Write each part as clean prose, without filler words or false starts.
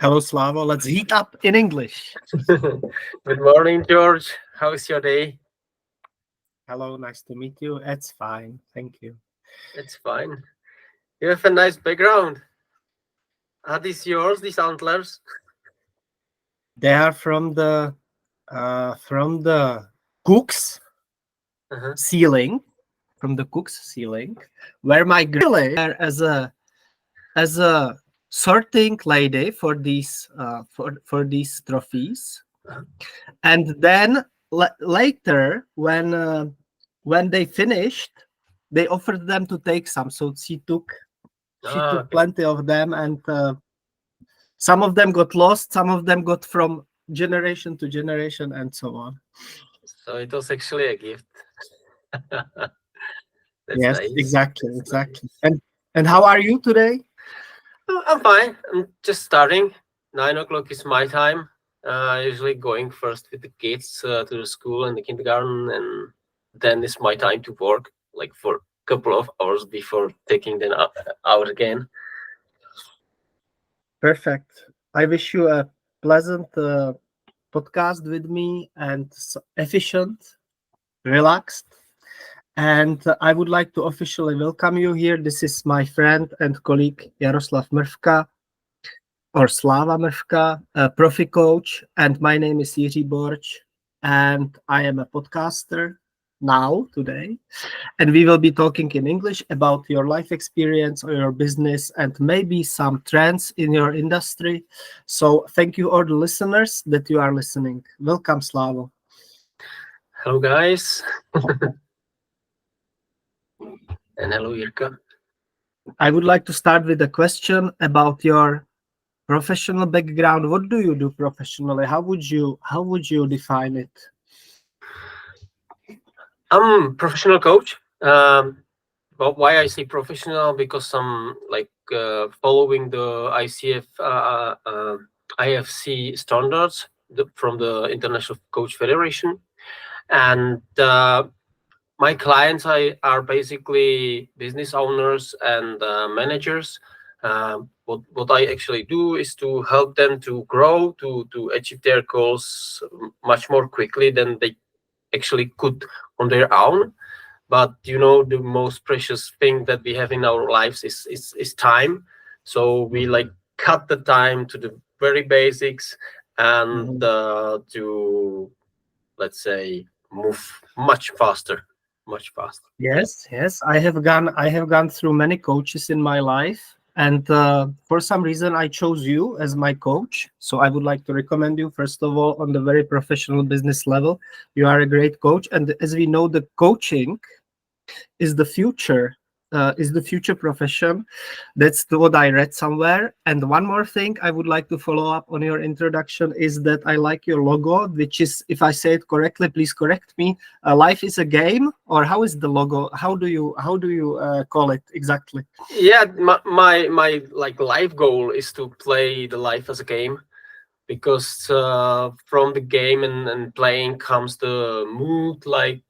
Hello, Slava. Let's heat up in English. Good morning, George. How is your day? Hello, nice to meet you. It's fine. Thank you. It's fine. You have a nice background. Are these yours, these antlers? They are from the cook's Uh-huh. ceiling, where my grandmother as a sorting lady for these trophies, Uh-huh. and then later when they finished, they offered them to take some. So she took Okay. plenty of them, and some of them got lost, some of them got from generation to generation, and so on. So it was actually a gift. That's Yes, nice. exactly, That's exactly. nice. And how are you today? Oh, I'm fine. I'm just starting. 9 o'clock is my time. Usually going first with the kids to the school and the kindergarten, and then it's my time to work, like for a couple of hours before taking them out again. Perfect. I wish you a pleasant podcast with me, and efficient, relaxed. And I would like to officially welcome you here. This is my friend and colleague Jaroslav Mrvka, or Slava Mrvka, a profi coach. And my name is Jiří Borč, and I am a podcaster now, today. And we will be talking in English about your life experience or your business and maybe some trends in your industry. So thank you, all the listeners, that you are listening. Welcome, Slavo. Hello, guys, and hello, Irka. I would like to start with a question about your professional background. What do you do professionally? How would you define it? I'm professional coach. But why I say professional? Because I'm like following the IFC standards from the International Coach Federation, and my clients are basically business owners and managers. What I actually do is to help them to grow, to achieve their goals much more quickly than they actually could on their own. But the most precious thing that we have in our lives is time. So we like cut the time to the very basics, and Mhm. to, let's say, move much faster. Yes, yes. I have gone through many coaches in my life, and for some reason I chose you as my coach. So I would like to recommend you, first of all, on the very professional business level. You are a great coach, and as we know, the coaching is the future profession. What I read somewhere. And one more thing I would like to follow up on your introduction is that I like your logo, which is, if I say it correctly, please correct me. Life is a game, or how is the logo? How do you call it exactly? Yeah, my like life goal is to play the life as a game, because from the game and playing comes the mood, like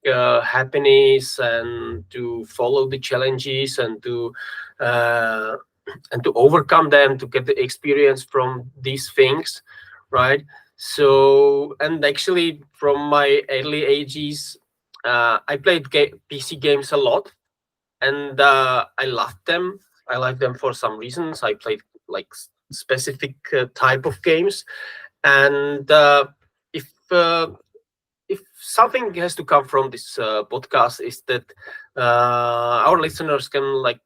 happiness, and to follow the challenges, uh, and to overcome them, to get the experience from these things, right? So, and actually from my early ages, I played PC games a lot, and I loved them. I like them for some reasons. I played like specific type of games, and if uh, if something has to come from this podcast, is that our listeners can like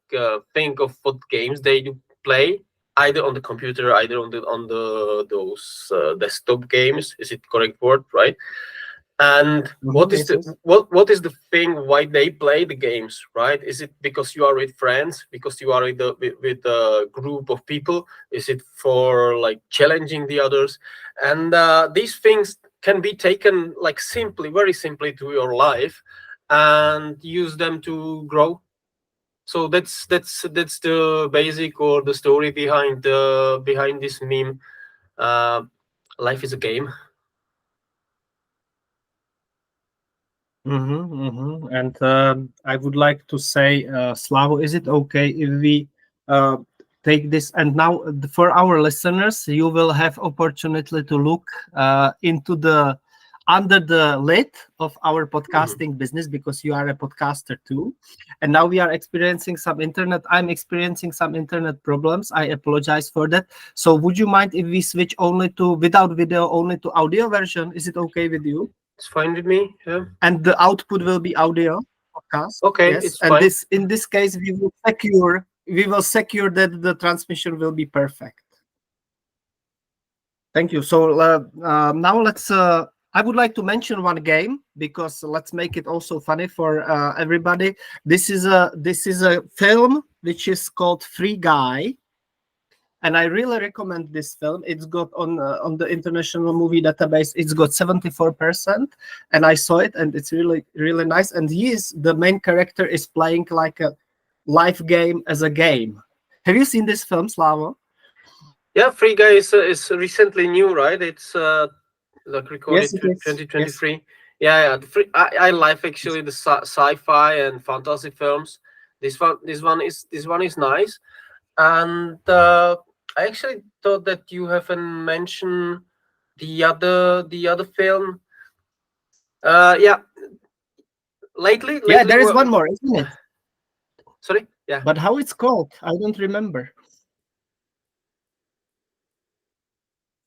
think of what games they do play, either on the computer, either on the those desktop games. Is it correct word, right? And what Mhm, is yes, the yes. what is the thing why they play the games, right? Is it because you are with friends, because you are with a group of people? Is it for like challenging the others? And these things can be taken like simply, very simply, to your life, and use them to grow. So that's the basic, or the story behind this meme. uh, Life is a game. And I would like to say, Slavo, is it okay if we uh, take this. And now for our listeners, you will have opportunity to look into the under the lid of our podcasting business, because you are a podcaster too. And now we are experiencing some internet. I'm experiencing some internet problems. I apologize for that. So would you mind if we switch only to without video, only to audio version? Is it okay with you? It's fine with me. Yeah. And the output will be audio podcast. Okay, Yes. it's And fine. this in this case we will secure that the transmission will be perfect. Thank you. So now let's. I would like to mention one game, because let's make it also funny for everybody. This is a film which is called Free Guy, and I really recommend this film. It's got on the International Movie Database. It's got 74%, and I saw it, and it's really really nice. And the main character is playing like a life game as a game. Have you seen this film, Slava? Yeah, Free Guy is recently new, right? It's like recorded Yes, it is. Yes. 2023. Yeah, yeah. I like actually the sci-fi and fantasy films. This one is nice. And I actually thought that you haven't mentioned the other film. Yeah, Yeah, lately. there is one more, isn't it? Sorry. Yeah. But how it's called? I don't remember.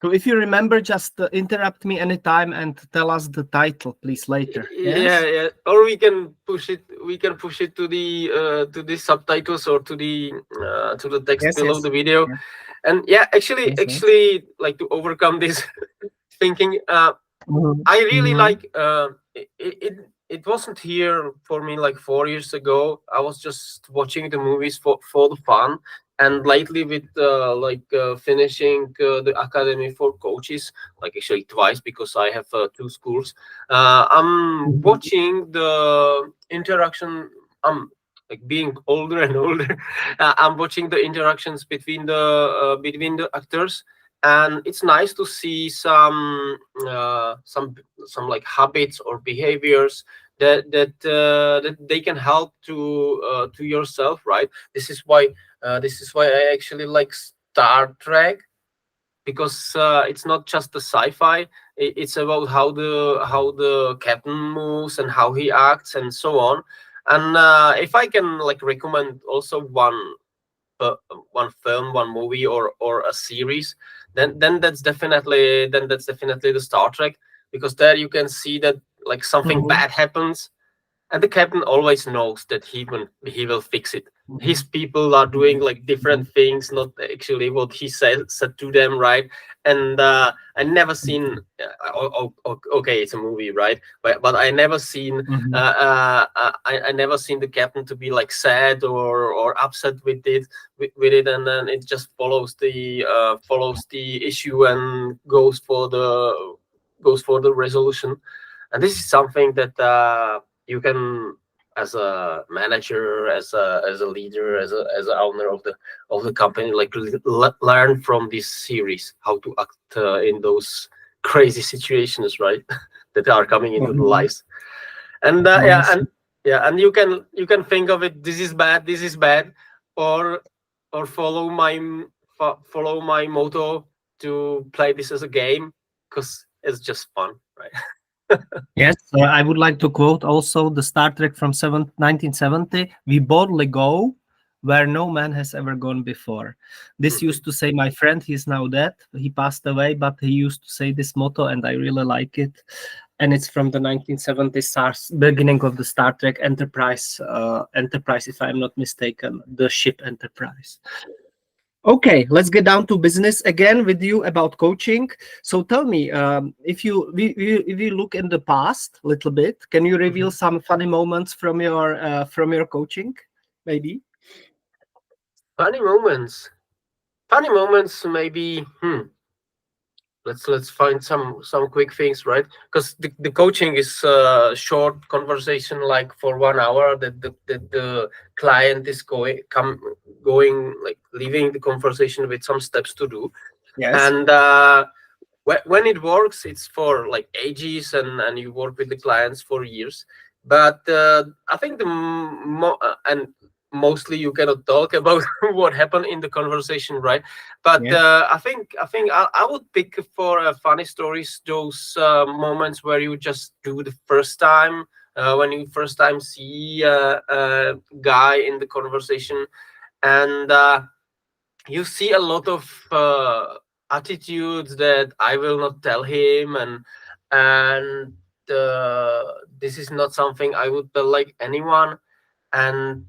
So if you remember, just interrupt me anytime and tell us the title, please, later. Yeah, Yes? yeah. Or we can push it. We can push it to the subtitles or to the text Yes, below yes. the video. Yeah. And yeah, actually, Yes, yes. like to overcome this thinking. Mhm, I really mhm, like it wasn't here for me like 4 years ago. I was just watching the movies for the fun. And lately with finishing the academy for coaches, like actually twice, because I have two schools. I'm mhm, watching the interaction. I'm like being older and older. I'm watching the interactions between the actors, and it's nice to see some like habits or behaviors that they can help to yourself, right? This is why I actually like Star Trek, because it's not just the sci-fi. It's about how the captain moves and how he acts and so on. And if I can like recommend also uh, one film, one movie, or a series, then that's definitely the Star Trek, because there you can see that like something mhm, bad happens, and the captain always knows that he will fix it. His mhm, people are doing mhm, like different mhm, things, not actually what he said to them, right? And I never seen. Okay, it's a movie, right? But I never seen. mhm, I never seen the captain to be like sad or upset with it, and then it just follows the issue and goes for the resolution. And this is something that you can, as a manager, as a leader, as a owner of the company, like learn from this series how to act in those crazy situations, right? That are coming into the mhm. lives. And yeah, Yes. and you can think of it, this is bad, or follow my motto to play this as a game, because it's just fun, right? Yes, I would like to quote also the Star Trek from 1970. We boldly go where no man has ever gone before. This Mhm. used to say my friend, he's now dead. He passed away, but he used to say this motto, and I really like it. And it's from the 1970s, beginning of the Star Trek Enterprise, if I'm not mistaken, the ship Enterprise. Okay, let's get down to business again with you about coaching. So tell me, if you look in the past a little bit, can you reveal Mhm. some funny moments from your coaching, maybe? Funny moments. Funny moments, maybe. Let's find some quick things, right? Because the coaching is a short conversation, like for 1 hour, that the client is going like leaving the conversation with some steps to do. Yes. And when it works, it's for like ages, and you work with the clients for years. But I think and mostly you cannot talk about what happened in the conversation, right? But Yeah. I would pick for funny stories those moments where you just do the first time, when you first time see a guy in the conversation, and you see a lot of attitudes that I will not tell him, and this is not something I would tell like anyone. And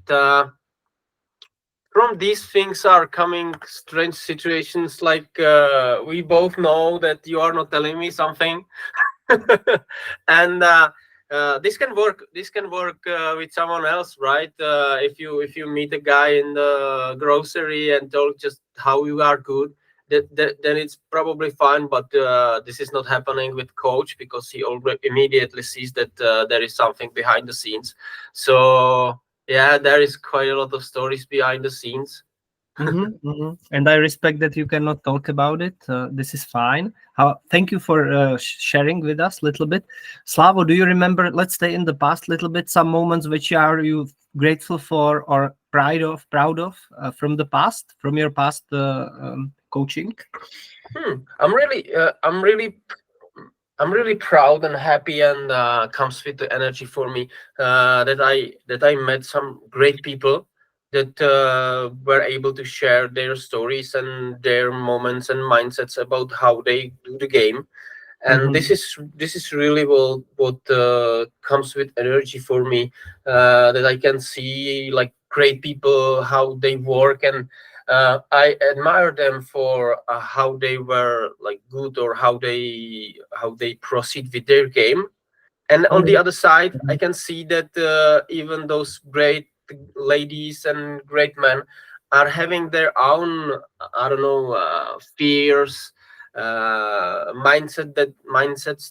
from these things are coming strange situations, like we both know that you are not telling me something. And this can work, with someone else, right? If you meet a guy in the grocery and talk just how you are good, then it's probably fine. But this is not happening with coach, because he already immediately sees that there is something behind the scenes. So yeah, there is quite a lot of stories behind the scenes. And I respect that you cannot talk about it. This is fine. Thank you for sharing with us a little bit. Slavo, do you remember? Let's stay in the past a little bit. Some moments which are you grateful for or proud of from the past, from your past coaching. I'm really proud and happy, and comes with the energy for me, that I met some great people that were able to share their stories and their moments and mindsets about how they do the game. And Mm-hmm. this is really what comes with energy for me, that I can see like great people how they work, and I admire them for how they were like good, or how they proceed with their game. And on the other side, I can see that even those great ladies and great men are having their own, I don't know, fears, mindsets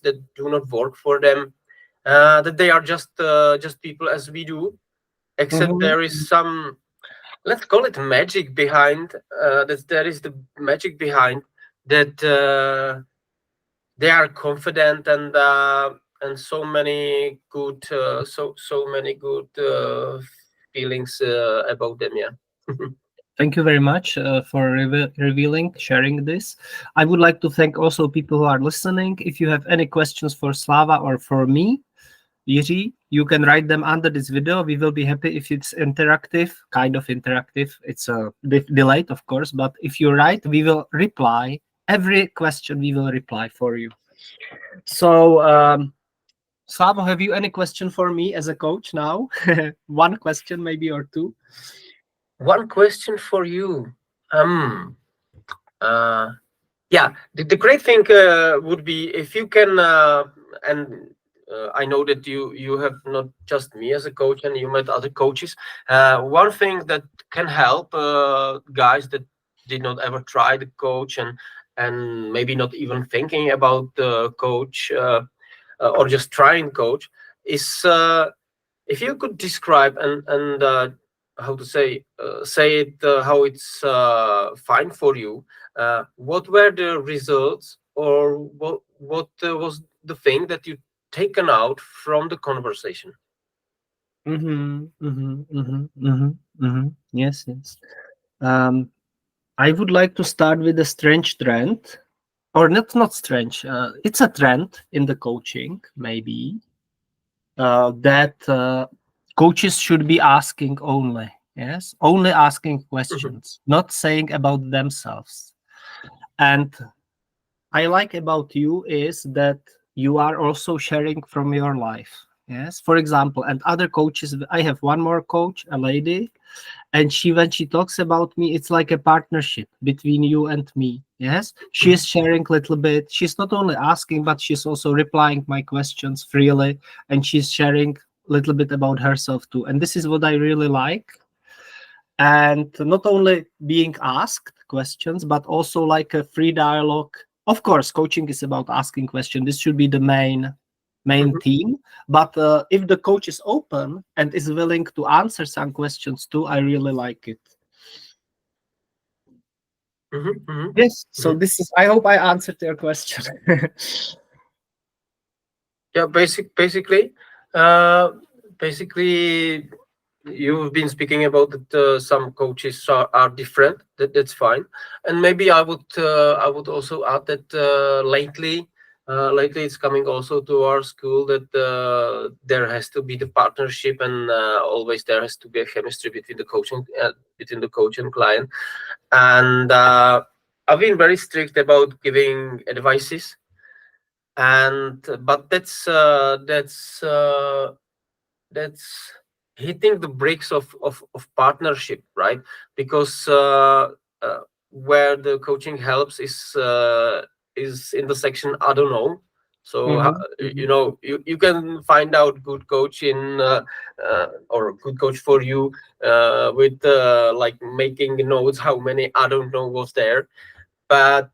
that do not work for them. That they are just people as we do, except there is Mm-hmm. some, let's call it magic behind. That there is the magic behind that. They are confident, and so many good so many good feelings about them. Yeah. Thank you very much for revealing, sharing this. I would like to thank also people who are listening. If you have any questions for Slava or for me, Yuri, you can write them under this video. We will be happy if it's interactive, kind of interactive. It's a bit delayed, of course, but if you write, we will reply. Every question we will reply for you. So, Slava, have you any question for me as a coach now? One question, maybe, or two. One question for you. um uh yeah, the great thing would be if you can, and I know that you have not just me as a coach, and you met other coaches. One thing that can help guys that did not ever try the coach, and maybe not even thinking about the coach, or just trying coach, is if you could describe, and how to say it, how it's fine for you. What were the results, or what was the thing that you taken out from the conversation? Yes, yes. Um, I would like to start with a strange trend, or not strange. It's a trend in the coaching, maybe that coaches should be asking only. Yes, only asking questions, not saying about themselves. And I like about you is that you are also sharing from your life. Yes, for example, and other coaches. I have one more coach, a lady, and she when she talks about me, it's like a partnership between you and me. Yes, she is sharing a little bit. She's not only asking, but she's also replying my questions freely, and she's sharing a little bit about herself too. And this is what I really like. And not only being asked questions, but also like a free dialogue. Of course, coaching is about asking questions. This should be the main Mhm, theme. But if the coach is open and is willing to answer some questions too, I really like it. mhm, mhm, Yes. So mhm. this is. I hope I answered your question. Yeah, basically, uh basically, you've been speaking about that some coaches are different. That's fine. And maybe I would also add that lately it's coming also to our school that there has to be the partnership, and always there has to be a chemistry between the between the coach and client. And I've been very strict about giving advices, and but that's hitting the bricks of partnership, right? Because where the coaching helps is in the section I don't know. So Mm-hmm. Mm-hmm. you know, you can find out good coach in or good coach for you with like making notes how many I don't know was there. But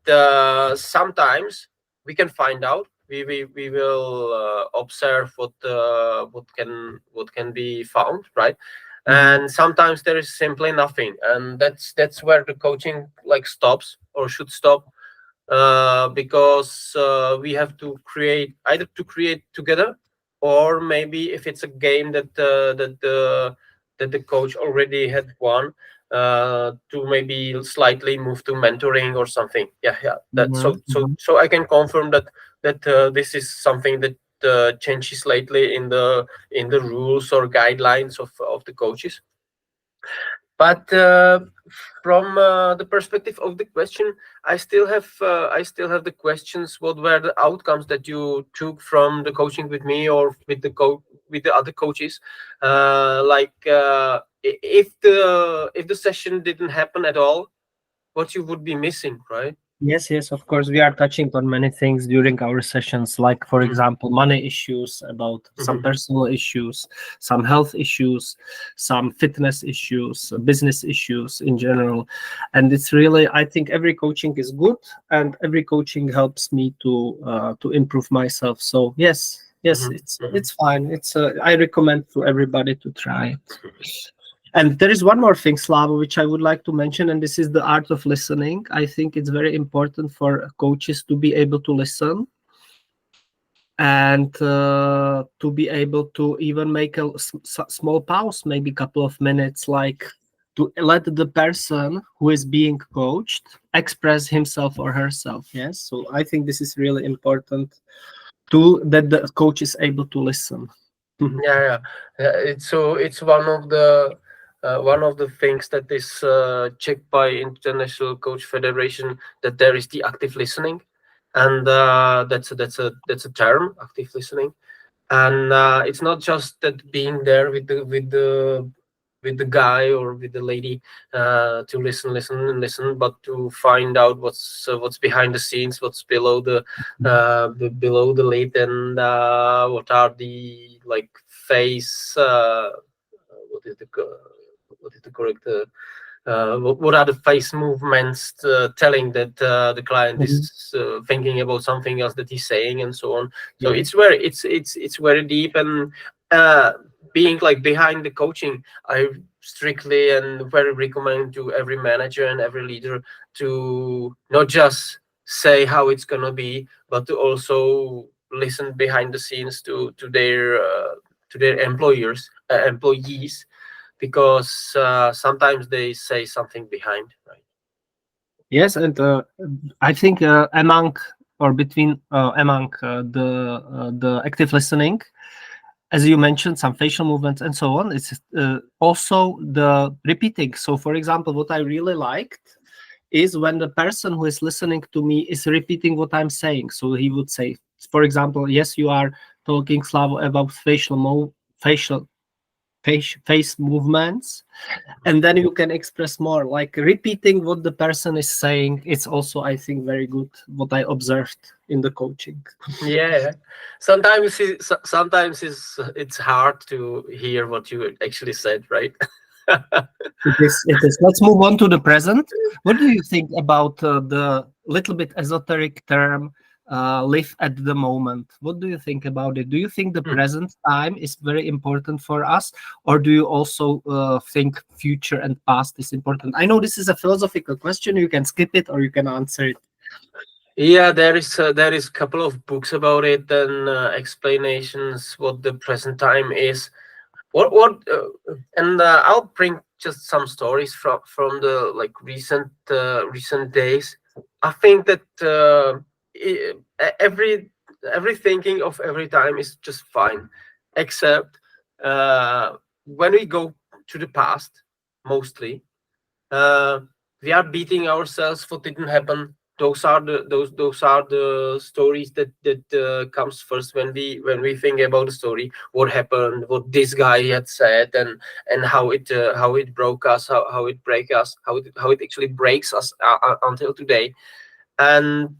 sometimes we can find out, we will observe what can be found, right? Mm-hmm. And sometimes there is simply nothing, and that's where the coaching like stops or should stop, because we have to create, either to create together, or maybe if it's a game that the coach already had won, to maybe slightly move to mentoring or something. Yeah, yeah. That Mm-hmm. Mm-hmm. so I can confirm that this is something that changes lately in the rules or guidelines of the coaches. But from the perspective of the question, I still have the questions. What were the outcomes that you took from the coaching with me or with with the other coaches? Like if the session didn't happen at all, what you would be missing, right? Yes, yes, of course. We are touching on many things during our sessions, like, for Mm-hmm. example, money issues, about some Mm-hmm. personal issues, some health issues, some fitness issues, business issues in general. And it's really, I think every coaching is good, and every coaching helps me to improve myself. So yes, yes, Mm-hmm. it's fine. It's I recommend to everybody to try it. And there is one more thing, Slava, which I would like to mention, and this is the art of listening. I think it's very important for coaches to be able to listen, and to be able to even make a small pause, maybe a couple of minutes, like to let the person who is being coached express himself or herself. Yes. So I think this is really important, to that the coach is able to listen. Yeah, yeah. It's one of the things that is checked by International Coach Federation, that there is the active listening, and that's a term, active listening. And it's not just that being there with the guy or with the lady, to listen and listen, but to find out what's behind the scenes, what's below the lid, and what are the like face what is the what is the correct what are the face movements telling that the client Mhm. is thinking about something else that he's saying, and so on. So Yeah. it's very deep. And uh, being like behind the coaching, I strictly and very recommend to every manager and every leader to not just say how it's gonna be, but to also listen behind the scenes to their employees, because sometimes they say something behind, right? Yes, and I think among or between among the active listening, as you mentioned, some facial movements and so on, it's also the repeating. So, for example, what I really liked is when the person who is listening to me is repeating what I'm saying. So he would say, for example, yes, you are talking, Slavo, about facial face movements, and then you can express more, like repeating what the person is saying. It's also, I think, very good, what I observed in the coaching. Yeah, sometimes sometimes it's hard to hear what you actually said, right? It is. Let's move on to the present. What do you think about the little bit esoteric term, live at the moment? What do you think about it? Do you think the Hmm. present time is very important for us, or do you also think future and past is important? I know this is a philosophical question. You can skip it or you can answer it. Yeah, there is a couple of books about it, and explanations what the present time is. and I'll bring just some stories from the like recent days. I think that every thinking of every time is just fine, except uh, when we go to the past, mostly uh, we are beating ourselves what didn't happen. Those are the stories that comes first when we think about the story, what happened, what this guy had said, and how it broke us, how it break us, how it actually breaks us until today. And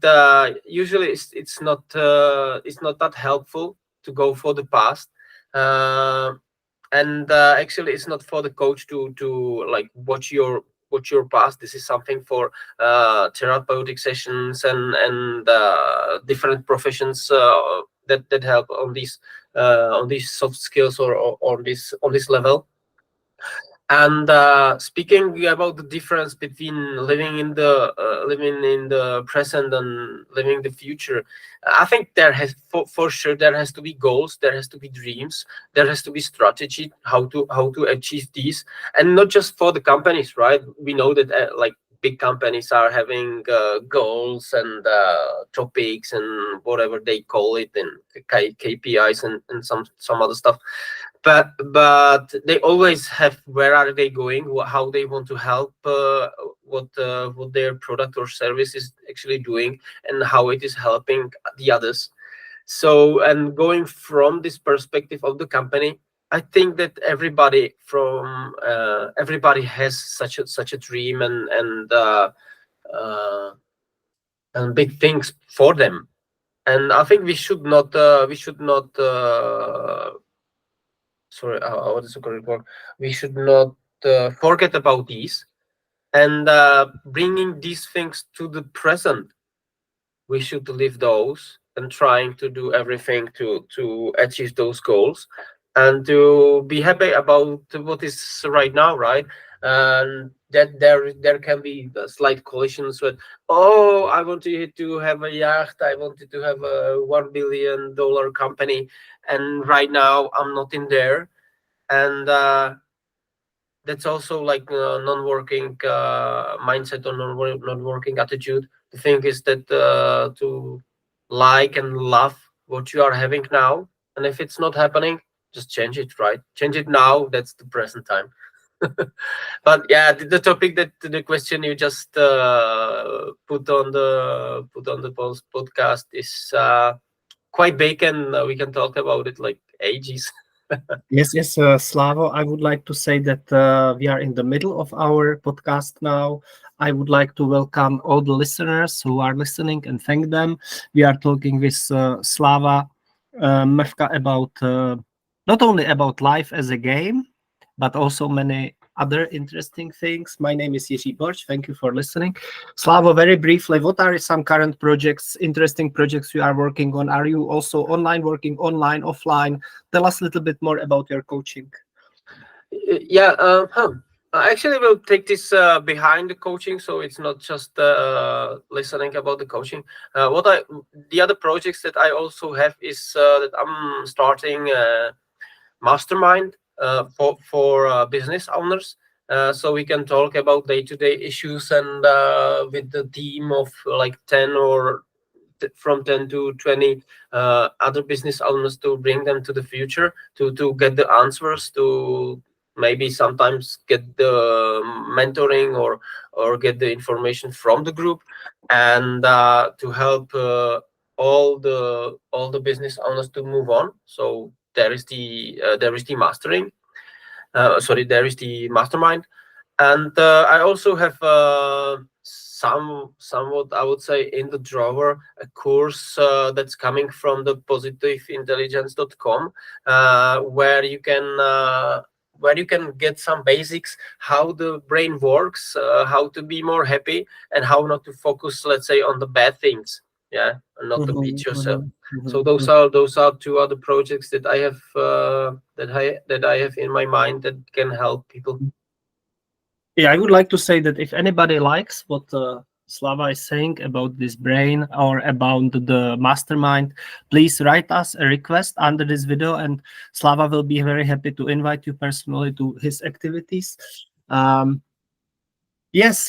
usually it's not that helpful to go for the past. uh, and actually it's not for the coach to like watch your past. This is something for therapeutic sessions and different professions that help on these soft skills or on this level. And speaking about the difference between living in the present and living the future, I think there has for sure there has to be goals, there has to be dreams, there has to be strategy how to achieve these, and not just for the companies, right? We know that like big companies are having goals and topics and whatever they call it, and KPIs and some other stuff, but they always have where are they going, how they want to help, what their product or service is actually doing, and how it is helping the others. So, and going from this perspective of the company, I think that everybody has such a dream uh, and big things for them. And I think we should not sorry, what is the correct word? We should not forget about these, and bringing these things to the present. We should live those and trying to do everything to achieve those goals and to be happy about what is right now, right? And that there can be slight collisions with, oh, I wanted to have a yacht, I wanted to have a $1 billion company, and right now I'm not in there. And that's also like non-working mindset or non-working attitude. The thing is that to like and love what you are having now, and if it's not happening, just change it, right? Change it now. That's the present time. But yeah, the topic that the question you just put on the podcast is quite big, and we can talk about it like ages. Yes, yes, Slavo. I would like to say that we are in the middle of our podcast now. I would like to welcome all the listeners who are listening and thank them. We are talking with Slava Mrvka about not only about life as a game, but also many other interesting things. My name is Jiří Borch. Thank you for listening. Slavo, very briefly, what are some current projects, interesting projects you are working on? Are you also online, working online, offline? Tell us a little bit more about your coaching. Yeah, I actually will take this behind the coaching, so it's not just listening about the coaching. The other projects that I also have is that I'm starting a mastermind for business owners, so we can talk about day-to-day issues, and with the team of like 10 or from 10 to 20 other business owners, to bring them to the future, to get the answers, to maybe sometimes get the mentoring or get the information from the group, and to help all the business owners to move on. So there is the mastering sorry there is the mastermind. And I also have somewhat, I would say, in the drawer, a course that's coming from the positiveintelligence.com, where you can get some basics, how the brain works, how to be more happy, and how not to focus, let's say, on the bad things. Yeah, and not to beat Mhm, yourself. mhm, So mhm, those are two other projects that I have that I have in my mind that can help people. mhm. Yeah, I would like to say that if anybody likes what Slava is saying about this brain or about the mastermind, please write us a request under this video, and Slava will be very happy to invite you personally to his activities. Um, yes,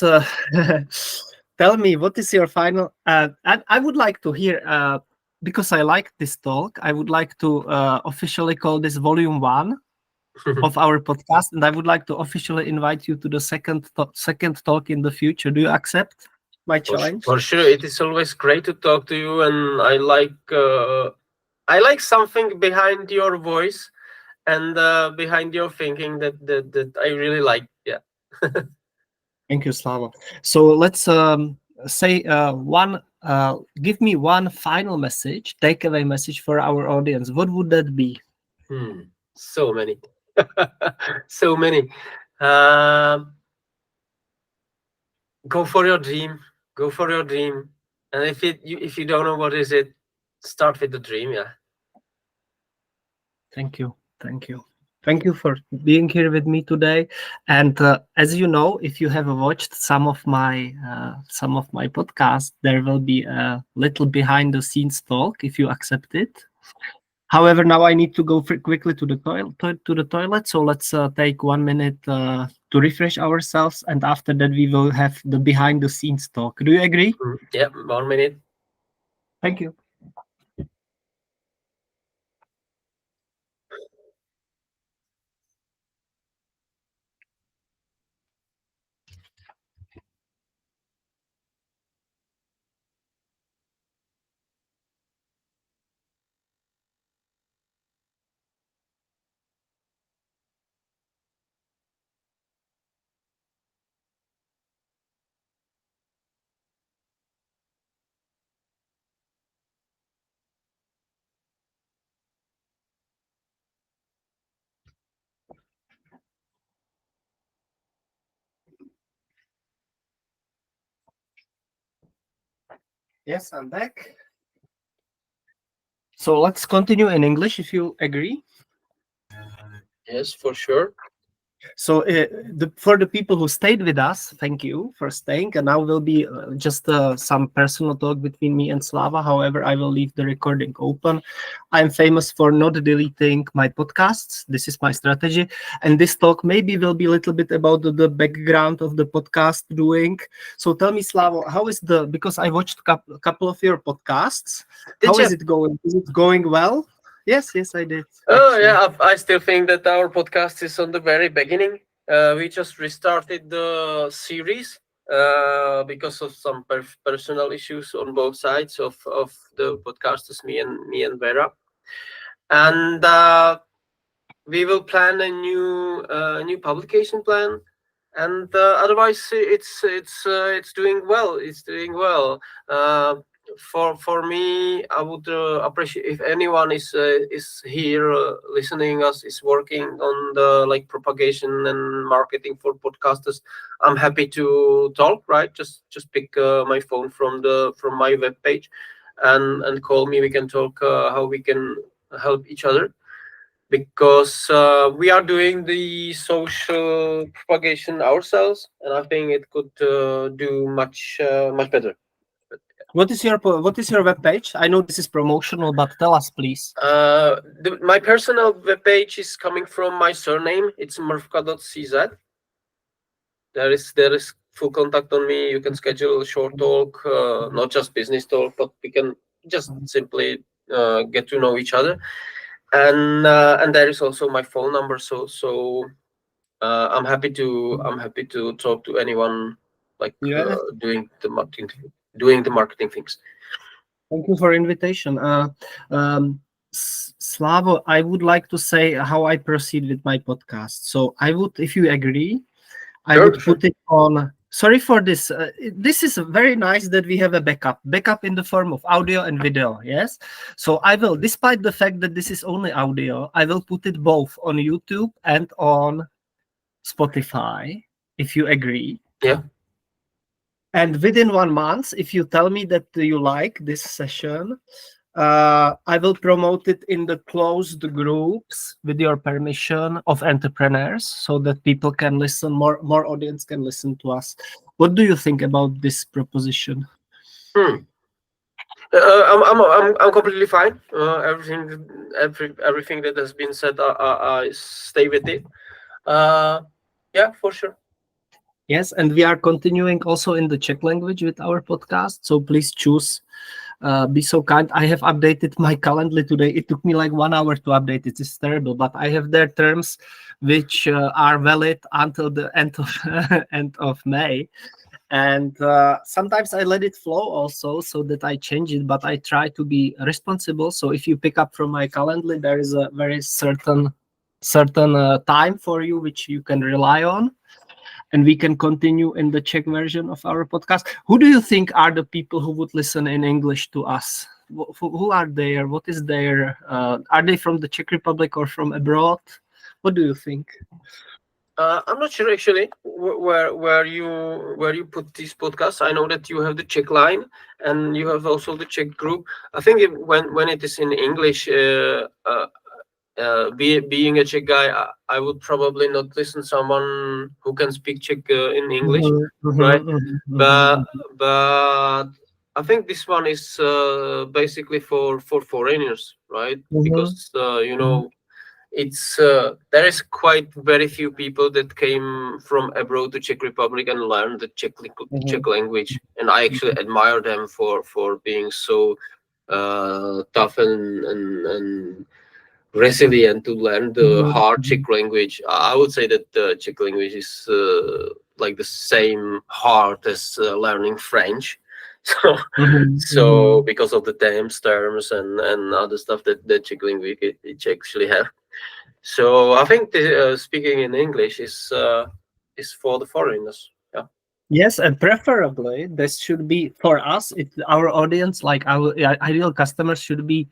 tell me, what is your final? I would like to hear, because I like this talk, I would like to officially call this volume one of our podcast, and I would like to officially invite you to the second talk in the future. Do you accept my challenge? For sure, it is always great to talk to you, and I like something behind your voice and behind your thinking that I really like. Yeah. Thank you, Slava. So let's say one. Give me one final message, takeaway message for our audience. What would that be? So many, so many. Um, Go for your dream. Go for your dream. And if you don't know what is it, start with the dream. Yeah. Thank you. Thank you. Thank you for being here with me today. And as you know, if you have watched some of my podcasts, there will be a little behind the scenes talk if you accept it. However, now I need to go quickly to the toilet. So let's take 1 minute to refresh ourselves, and after that we will have the behind the scenes talk. Do you agree? Yeah. 1 minute. Thank you. Yes, I'm back. So let's continue in English if you agree. Yes, for sure. So for the people who stayed with us, thank you for staying. And now will be just some personal talk between me and Slava. However, I will leave the recording open. I'm famous for not deleting my podcasts. This is my strategy. And this talk maybe will be a little bit about the background of the podcast doing. So tell me, Slava, how is because I watched a couple of your podcasts. How is it going? Is it going well? Yes, I did. Oh Actually. yeah, I still think that our podcast is on the very beginning. We just restarted the series because of some personal issues on both sides of the podcasters, me and Vera, and we will plan a new publication plan. And otherwise, it's doing well. It's doing well. For me, I would appreciate if anyone is here listening us, is working on the like propagation and marketing for podcasters. I'm happy to talk. Right, just pick my phone from my webpage, and call me. We can talk how we can help each other, because we are doing the social propagation ourselves, and I think it could do much better. What is your webpage? I know this is promotional, but tell us, please. My personal webpage is coming from my surname. It's mrvka.cz. There is full contact on me. You can schedule a short talk, not just business talk, but we can just simply get to know each other. And there is also my phone number. So I'm happy to talk to anyone like Yeah. doing the marketing things. Thank you for invitation. Slavo, I would like to say how I proceed with my podcast. So I would, if you agree, I Sure, would sure. put it on. Sorry for this. This is very nice that we have a backup in the form of audio and video. Yes. So I will, despite the fact that this is only audio, I will put it both on YouTube and on Spotify, if you agree. Yeah. And within 1 month, if you tell me that you like this session, I will promote it in the closed groups with your permission of entrepreneurs, so that people can listen, more audience can listen to us. What do you think about this proposition? Hmm. I'm completely fine. Everything that has been said, I stay with it. Uh, yeah, for sure. Yes, and we are continuing also in the Czech language with our podcast. So please choose. Be so kind. I have updated my Calendly today. It took me like 1 hour to update it. It's terrible, but I have their terms which are valid until the end of end of May. And sometimes I let it flow also, so that I change it. But I try to be responsible. So if you pick up from my Calendly, there is a very certain time for you which you can rely on, and we can continue in the Czech version of our podcast. Who do you think are the people who would listen in English to us? Who are they? What is their? Are they from the Czech Republic or from abroad? What do you think? I'm not sure actually where you put these podcasts. I know that you have the Czech line and you have also the Czech group. I think when it is in English, being a Czech guy, I would probably not listen someone who can speak Czech in English, Mhm, right? mhm, mhm, But mhm, but I think this one is basically for foreigners, right? mhm, Because it's there is quite very few people that came from abroad to Czech Republic and learned the Czech mhm, language, and I actually admire them for being so tough and resilient to learn the mhm, hard mhm, Czech language. I would say that the Czech language is like the same hard as learning French. So, mhm, so mhm. because of the terms and other stuff that the Czech language it actually have. So I think speaking in English is for the foreigners. Yeah. Yes, and preferably this should be for us. Our audience, like our ideal customers, should be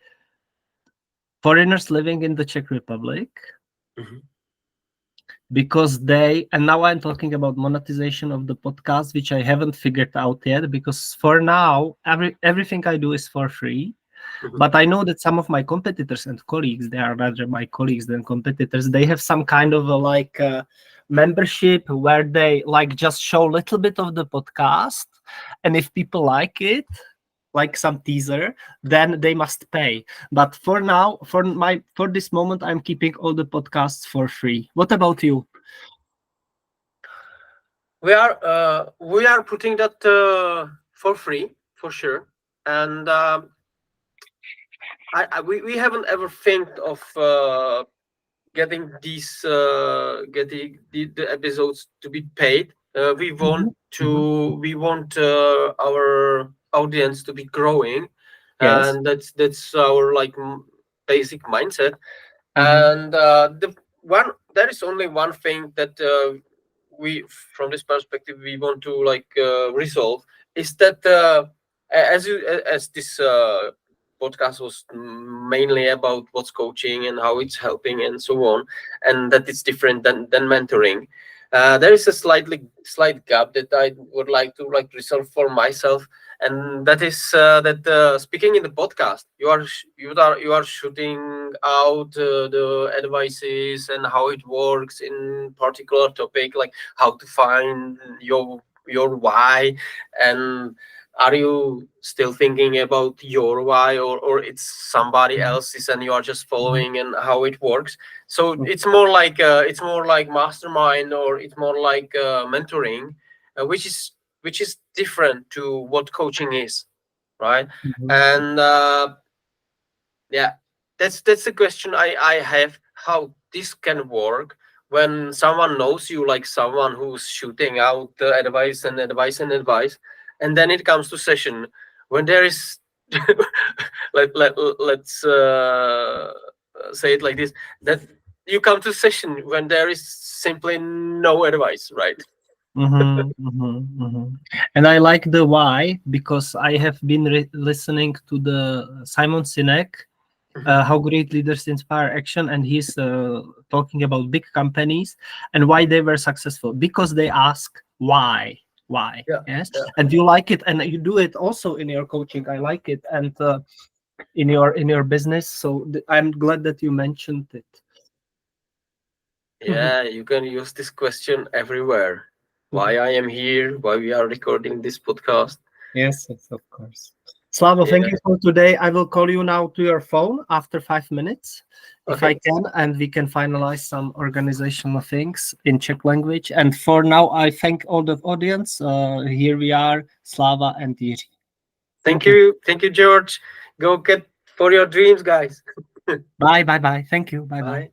foreigners living in the Czech Republic, Mhm. because they, and now I'm talking about monetization of the podcast, which I haven't figured out yet, because for now everything I do is for free. Mhm. But I know that some of my competitors and colleagues, they are rather my colleagues than competitors, they have some kind of a membership where they like just show a little bit of the podcast, and if people like it, like some teaser, then they must pay. But for now, for this moment, I'm keeping all the podcasts for free. What about you? We are putting that for free for sure, and we haven't ever think of getting the episodes to be paid. Mhm, mhm. We want our audience to be growing, Yes. and that's our like basic mindset. Mhm, And there is only one thing that we from this perspective we want to like resolve is that as this podcast was mainly about what's coaching and how it's helping and so on, and that it's different than mentoring. There is a slight gap that I would like to like resolve for myself, and that is that speaking in the podcast, you are shooting out the advices and how it works in particular topic, like how to find your why, and are you still thinking about your why, or it's somebody mhm, else's and you are just mhm, following and how it works. So mhm, it's more like mastermind, or it's more like mentoring, which is different to what coaching is, right? mhm, And yeah, that's the question I have, how this can work when someone knows you, like someone who's shooting out advice and advice and advice, and then it comes to session when there is let's say it like this, that you come to session when there is simply no advice, right? mhm, mhm, mhm. And I like the why, because I have been listening to the Simon Sinek, Mhm. How Great Leaders Inspire Action, and he's talking about big companies and why they were successful, because they ask why. Yeah, Yes, yeah. and you like it, and you do it also in your coaching. I like it, and in your business. So I'm glad that you mentioned it. Yeah, you can use this question everywhere. Why I am here, why we are recording this podcast. Yes, yes, of course. Slavo, thank Yeah. you for today. I will call you now to your phone after 5 minutes, if I Okay. can, and we can finalize some organizational things in Czech language. And for now, I thank all the audience. Here we are, Slava and Jiří. Thank Thank you. you. Thank you, George. Go get for your dreams, guys. Bye, bye, bye. Thank you. Bye, bye. Bye.